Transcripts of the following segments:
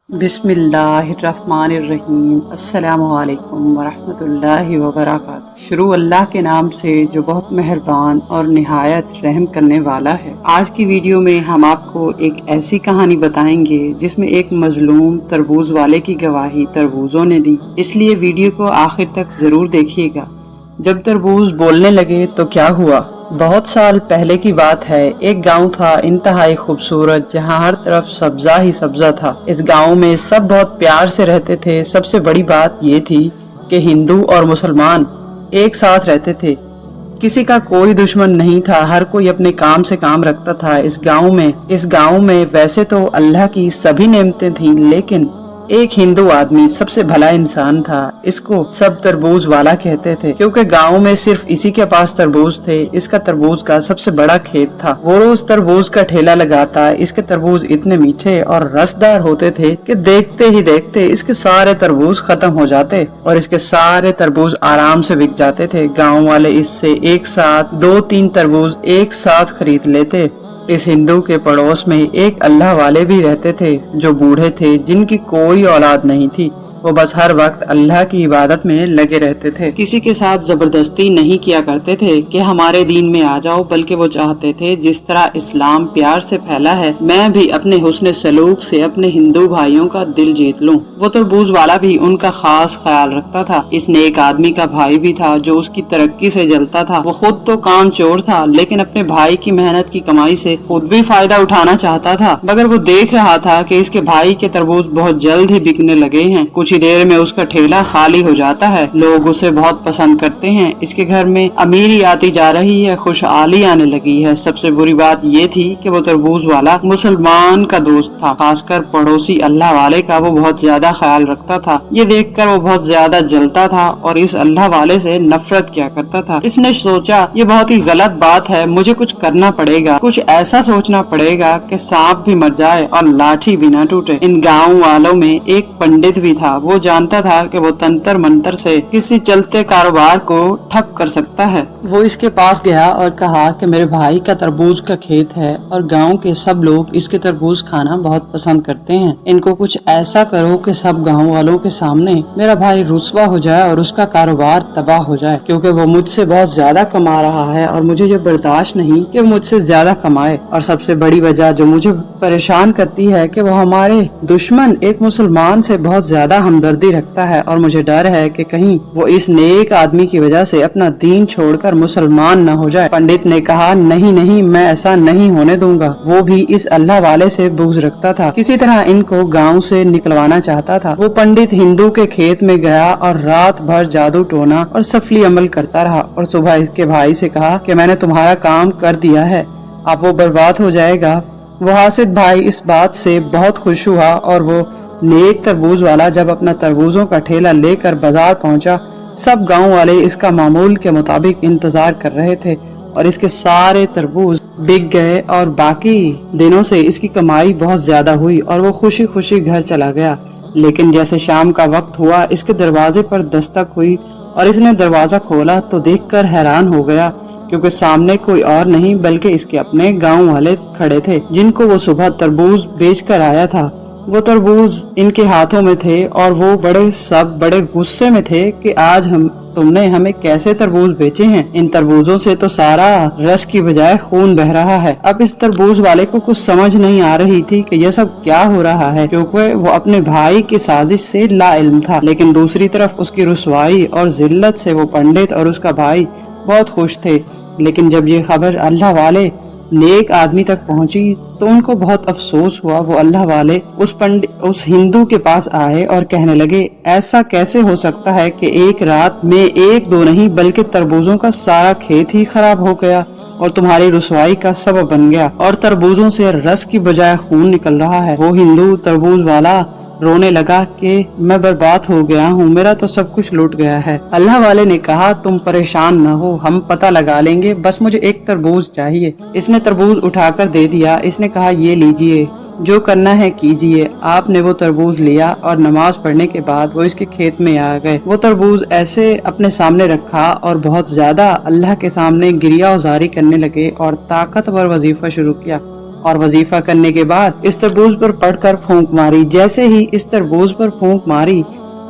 बिस्मिल्लाहिर्रहमानिर्रहीम। अस्सलामु अलैकुम वरहमतुल्लाहि वबरकातुहू। शुरू अल्लाह के नाम से जो बहुत मेहरबान और निहायत रहम करने वाला है। आज की वीडियो में हम आपको एक ऐसी कहानी बताएंगे जिसमें एक मजलूम तरबूज वाले की गवाही तरबूजों ने दी, इसलिए वीडियो को आखिर तक जरूर देखिएगा। जब तरबूज बोलने लगे तो क्या हुआ। बहुत साल पहले की बात है। एक गांव था इंतहाई खूबसूरत, जहां हर तरफ सब्जा ही सब्जा था। इस गांव में सब बहुत प्यार से रहते थे। सबसे बड़ी बात ये थी कि हिंदू और मुसलमान एक साथ रहते थे। किसी का कोई दुश्मन नहीं था, हर कोई अपने काम से काम रखता था। इस गांव में वैसे तो अल्लाह की सभी नेमतें थीं, लेकिन एक हिंदू आदमी सबसे भला इंसान था। इसको सब तरबूज वाला कहते थे, क्योंकि गांव में सिर्फ इसी के पास तरबूज थे। इसका तरबूज का सबसे बड़ा खेत था। वो रोज तरबूज का ठेला लगाता। इसके तरबूज इतने मीठे और रसदार होते थे कि देखते ही देखते इसके सारे तरबूज खत्म हो जाते और इसके सारे तरबूज आराम से बिक जाते थे। गाँव वाले इससे एक साथ 2-3 तरबूज एक साथ खरीद लेते। इस हिंदू के पड़ोस में एक अल्लाह वाले भी रहते थे, जो बूढ़े थे, जिनकी कोई औलाद नहीं थी। वो बस हर वक्त अल्लाह की इबादत में लगे रहते थे। किसी के साथ जबरदस्ती नहीं किया करते थे कि हमारे दीन में आ जाओ, बल्कि वो चाहते थे जिस तरह इस्लाम प्यार से फैला है, मैं भी अपने हुस्न सलूक से अपने हिंदू भाइयों का दिल जीत लूं। वो तरबूज वाला भी उनका खास ख्याल रखता था। इस नेक आदमी का भाई भी था जो उसकी तरक्की से जलता था। वो खुद तो काम चोर था, लेकिन अपने भाई की मेहनत की कमाई से खुद भी फायदा उठाना चाहता था। मगर वो देख रहा था कि इसके भाई के तरबूज बहुत जल्द ही बिकने लगे हैं। कुछ ही देर में उसका ठेला खाली हो जाता है। लोग उसे बहुत पसंद करते हैं। इसके घर में अमीरी आती जा रही है, खुशहाली आने लगी है। सबसे बुरी बात ये थी कि वो तरबूज वाला मुसलमान का दोस्त था, खासकर पड़ोसी अल्लाह वाले का वो बहुत ज्यादा ख्याल रखता था। ये देखकर वो बहुत ज्यादा जलता था और इस अल्लाह वाले से नफरत किया करता था। इसने सोचा ये बहुत ही गलत बात है, मुझे कुछ करना पड़ेगा, कुछ ऐसा सोचना पड़ेगा कि सांप भी मर जाए और लाठी भी ना टूटे। इन गाँव वालों में एक पंडित भी था। वो जानता था कि वो तंत्र मंत्र से किसी चलते कारोबार को ठप कर सकता है। वो इसके पास गया और कहा कि मेरे भाई का तरबूज का खेत है और गांव के सब लोग इसके तरबूज खाना बहुत पसंद करते हैं। इनको कुछ ऐसा करो कि सब गांव वालों के सामने मेरा भाई रुस्वा हो जाए और उसका कारोबार तबाह हो जाए, क्योंकि वो मुझसे बहुत ज्यादा कमा रहा है और मुझे ये बर्दाश्त नहीं कि वो मुझसे ज्यादा कमाए। और सबसे बड़ी वजह जो मुझे परेशान करती है कि वो हमारे दुश्मन एक मुसलमान से बहुत ज्यादा हमदर्दी रखता है और मुझे डर है कि कहीं वो इस नेक आदमी की वजह से अपना दीन छोड़कर मुसलमान न हो जाए। पंडित ने कहा नहीं नहीं, मैं ऐसा नहीं होने दूंगा। वो भी इस अल्लाह वाले से बुग़्ज़ रखता था, किसी तरह इनको गांव से निकलवाना चाहता था। वो पंडित हिंदू के खेत में गया और रात भर जादू टोना और सफली अमल करता रहा और सुबह इसके भाई से कहा कि मैंने तुम्हारा काम कर दिया है, अब वो बर्बाद हो जाएगा। वो हासिद भाई इस बात से बहुत खुश हुआ और वो नेक तरबूज वाला जब अपना तरबूजों का ठेला लेकर बाजार पहुंचा, सब गांव वाले इसका मामूल के मुताबिक इंतजार कर रहे थे और इसके सारे तरबूज बिक गए और बाकी दिनों से इसकी कमाई बहुत ज्यादा हुई और वो खुशी खुशी घर चला गया। लेकिन जैसे शाम का वक्त हुआ, इसके दरवाजे पर दस्तक हुई और इसने दरवाजा खोला तो देखकर हैरान हो गया, क्योंकि सामने कोई और नहीं बल्कि इसके अपने गाँव वाले खड़े थे, जिनको वो सुबह तरबूज बेच कर आया था। वो तरबूज इनके हाथों में थे और वो बड़े गुस्से में थे कि आज तुमने हमें कैसे तरबूज बेचे हैं। इन तरबूजों से तो सारा रस की बजाय खून बह रहा है। अब इस तरबूज वाले को कुछ समझ नहीं आ रही थी कि यह सब क्या हो रहा है, क्योंकि वो अपने भाई की साजिश से लाइल्म था। लेकिन दूसरी तरफ उसकी रुसवाई और जिल्लत से वो पंडित और उसका भाई बहुत खुश थे। लेकिन जब ये खबर अल्लाह वाले नेक आदमी तक पहुंची तो उनको बहुत अफसोस हुआ। वो अल्लाह वाले उस हिंदू के पास आए और कहने लगे, ऐसा कैसे हो सकता है कि एक रात में 1-2 नहीं बल्कि तरबूजों का सारा खेत ही खराब हो गया और तुम्हारी रुसवाई का सबब बन गया और तरबूजों से रस की बजाय खून निकल रहा है। वो हिंदू तरबूज वाला रोने लगा कि मैं बर्बाद हो गया हूँ, मेरा तो सब कुछ लूट गया है। अल्लाह वाले ने कहा, तुम परेशान न हो, हम पता लगा लेंगे, बस मुझे एक तरबूज चाहिए। इसने तरबूज उठाकर दे दिया। इसने कहा, ये लीजिए, जो करना है कीजिए। आपने वो तरबूज लिया और नमाज पढ़ने के बाद वो इसके खेत में आ गए। वो तरबूज ऐसे अपने सामने रखा और बहुत ज्यादा अल्लाह के सामने गिरिया उजारी करने लगे और ताकतवर वजीफा शुरू किया। और वजीफा करने के बाद इस तरबूज पर पढ़कर फूंक मारी। जैसे ही इस तरबूज पर फूंक मारी,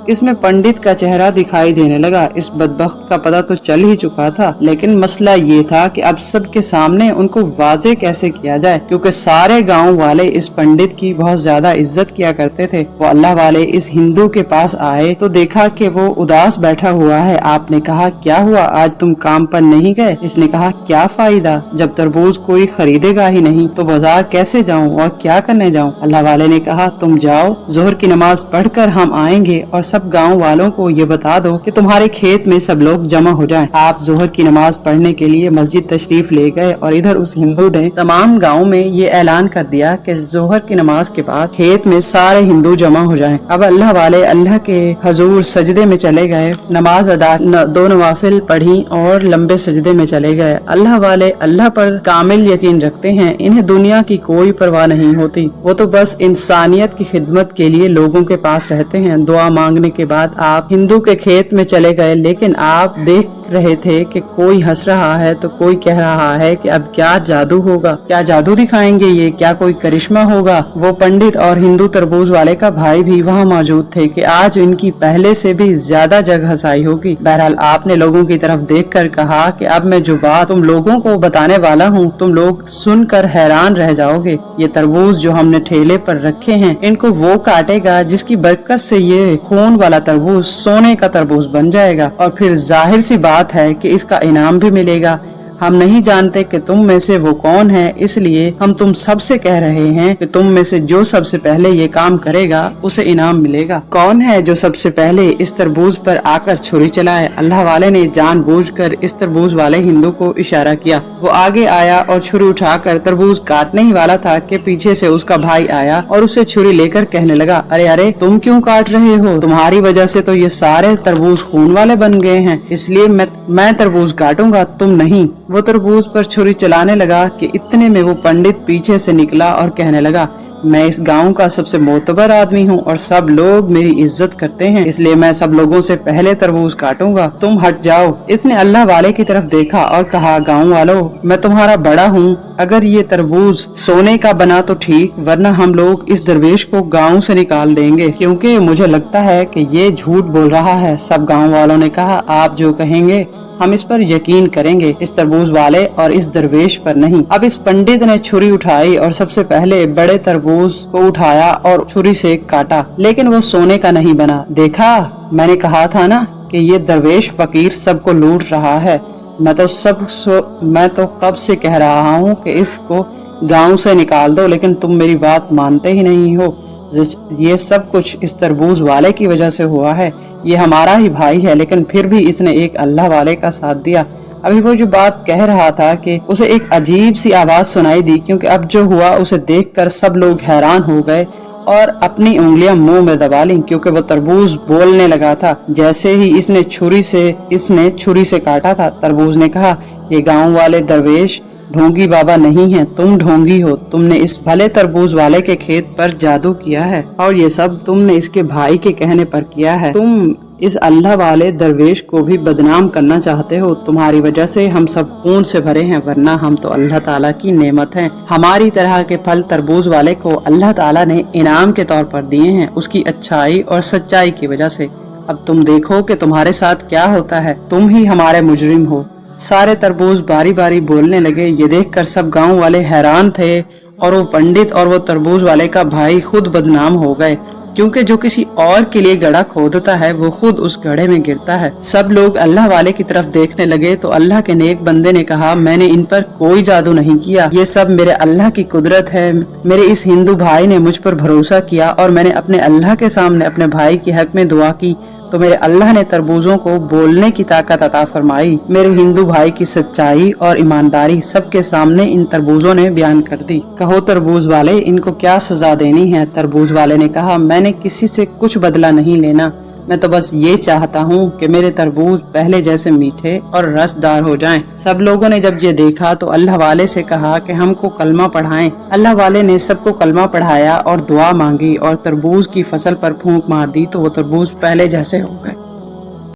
इसमें पंडित का चेहरा दिखाई देने लगा। इस बदबख्त का पता तो चल ही चुका था, लेकिन मसला ये था कि अब सबके सामने उनको वाजे कैसे किया जाए, क्योंकि सारे गांव वाले इस पंडित की बहुत ज्यादा इज्जत किया करते थे। वो अल्लाह वाले इस हिंदू के पास आए तो देखा कि वो उदास बैठा हुआ है। आपने कहा, क्या हुआ, आज तुम काम पर नहीं गए? इसने कहा, क्या फायदा, जब तरबूज कोई खरीदेगा ही नहीं तो बाजार कैसे जाऊँ और क्या करने जाऊँ? अल्लाह वाले ने कहा, तुम जाओ, जोहर की नमाज पढ़कर हम आएंगे और सब गांव वालों को ये बता दो कि तुम्हारे खेत में सब लोग जमा हो जाएं। आप जोहर की नमाज पढ़ने के लिए मस्जिद तशरीफ ले गए और इधर उस हिंदू ने तमाम गांव में ये ऐलान कर दिया कि जोहर की नमाज के बाद खेत में सारे हिंदू जमा हो जाएं। अब अल्लाह वाले अल्लाह के हजूर सजदे में चले गए, नमाज अदा, दो नवाफिल पढ़ी और लंबे सजदे में चले गए। अल्लाह वाले अल्लाह पर कामिल यकीन रखते हैं, इन्हें दुनिया की कोई परवाह नहीं होती। वो तो बस इंसानियत की खिदमत के लिए लोगों के पास रहते हैं। दुआ मांगने के बाद आप हिंदू के खेत में चले गए, लेकिन आप देख रहे थे कि कोई हंस रहा है तो कोई कह रहा है कि अब क्या जादू होगा, क्या जादू दिखाएंगे ये, क्या कोई करिश्मा होगा। वो पंडित और हिंदू तरबूज वाले का भाई भी वहाँ मौजूद थे कि आज इनकी पहले से भी ज्यादा जग हंसाई होगी। बहरहाल आपने लोगों की तरफ देखकर कहा कि अब मैं जो बात तुम लोगों को बताने वाला हूँ, तुम लोग सुनकर हैरान रह जाओगे। ये तरबूज जो हमने ठेले पर रखे हैं, इनको वो काटेगा जिसकी बरकत से ये खून वाला तरबूज सोने का तरबूज बन जाएगा, और फिर जाहिर सी बात है कि इसका इनाम भी मिलेगा। हम नहीं जानते कि तुम में से वो कौन है, इसलिए हम तुम सबसे कह रहे हैं कि तुम में से जो सबसे पहले ये काम करेगा उसे इनाम मिलेगा। कौन है जो सबसे पहले इस तरबूज पर आकर छुरी चलाए? अल्लाह वाले ने जानबूझकर इस तरबूज वाले हिंदू को इशारा किया। वो आगे आया और छुरी उठाकर तरबूज काटने ही वाला था कि पीछे से उसका भाई आया और उसे छुरी लेकर कहने लगा, अरे अरे तुम क्यों काट रहे हो? तुम्हारी वजह से तो ये सारे तरबूज खून वाले बन गए हैं, इसलिए मैं तरबूज काटूंगा, तुम नहीं। वो तरबूज पर छुरी चलाने लगा कि इतने में वो पंडित पीछे से निकला और कहने लगा, मैं इस गांव का सबसे मोतबर आदमी हूँ और सब लोग मेरी इज्जत करते हैं, इसलिए मैं सब लोगों से पहले तरबूज काटूंगा, तुम हट जाओ। इसने अल्लाह वाले की तरफ देखा और कहा, गांव वालों, मैं तुम्हारा बड़ा हूँ, अगर ये तरबूज सोने का बना तो ठीक, वरना हम लोग इस दरवेश को गांव से निकाल देंगे, क्योंकि मुझे लगता है कि ये झूठ बोल रहा है। सब गांव वालों ने कहा, आप जो कहेंगे हम इस पर यकीन करेंगे, इस तरबूज वाले और इस दरवेश पर नहीं। अब इस पंडित ने छुरी उठाई और सबसे पहले बड़े तरबूज को उठाया और छुरी से काटा, लेकिन वो सोने का नहीं बना। देखा, मैंने कहा था ना कि ये दरवेश फकीर सबको लूट रहा है। मैं तो कब से कह रहा हूँ कि इसको गांव से निकाल दो, लेकिन तुम मेरी बात मानते ही नहीं हो। ये सब कुछ इस तरबूज वाले की वजह से हुआ है। ये हमारा ही भाई है, लेकिन फिर भी इसने एक अल्लाह वाले का साथ दिया। अभी वो जो बात कह रहा था कि उसे एक अजीब सी आवाज सुनाई दी, क्योंकि अब जो हुआ उसे देखकर सब लोग हैरान हो गए और अपनी उंगलियां मुंह में दबा ली, क्योंकि वो तरबूज बोलने लगा था। जैसे ही इसने छुरी से काटा था, तरबूज ने कहा, ये गाँव वाले दरवेश ढोंगी बाबा नहीं है, तुम ढोंगी हो। तुमने इस भले तरबूज वाले के खेत पर जादू किया है और ये सब तुमने इसके भाई के कहने पर किया है। तुम इस अल्लाह वाले दरवेश को भी बदनाम करना चाहते हो। तुम्हारी वजह से हम सब खून से भरे हैं, वरना हम तो अल्लाह ताला की नेमत हैं। हमारी तरह के फल तरबूज वाले को अल्लाह ताला ने इनाम के तौर पर दिए हैं, उसकी अच्छाई और सच्चाई की वजह से। अब तुम देखो कि तुम्हारे साथ क्या होता है, तुम ही हमारे मुजरिम हो। सारे तरबूज बारी बारी बोलने लगे। ये देखकर सब गांव वाले हैरान थे और वो पंडित और वो तरबूज वाले का भाई खुद बदनाम हो गए, क्योंकि जो किसी और के लिए गड्ढा खोदता है वो खुद उस गड्ढे में गिरता है। सब लोग अल्लाह वाले की तरफ देखने लगे तो अल्लाह के नेक बंदे ने कहा, मैंने इन पर कोई जादू नहीं किया, ये सब मेरे अल्लाह की कुदरत है। मेरे इस हिंदू भाई ने मुझ पर भरोसा किया और मैंने अपने अल्लाह के सामने अपने भाई के हक में दुआ की, तो मेरे अल्लाह ने तरबूजों को बोलने की ताकत अता फरमाई। मेरे हिंदू भाई की सच्चाई और ईमानदारी सबके सामने इन तरबूजों ने बयान कर दी। कहो तरबूज वाले, इनको क्या सजा देनी है? तरबूज वाले ने कहा, मैंने किसी से कुछ बदला नहीं लेना, मैं तो बस ये चाहता हूँ कि मेरे तरबूज पहले जैसे मीठे और रसदार हो जाएं। सब लोगों ने जब ये देखा तो अल्लाह वाले से कहा कि हमको कलमा पढ़ाएं। अल्लाह वाले ने सबको कलमा पढ़ाया और दुआ मांगी और तरबूज की फसल पर फूंक मार दी, तो वो तरबूज पहले जैसे हो गए।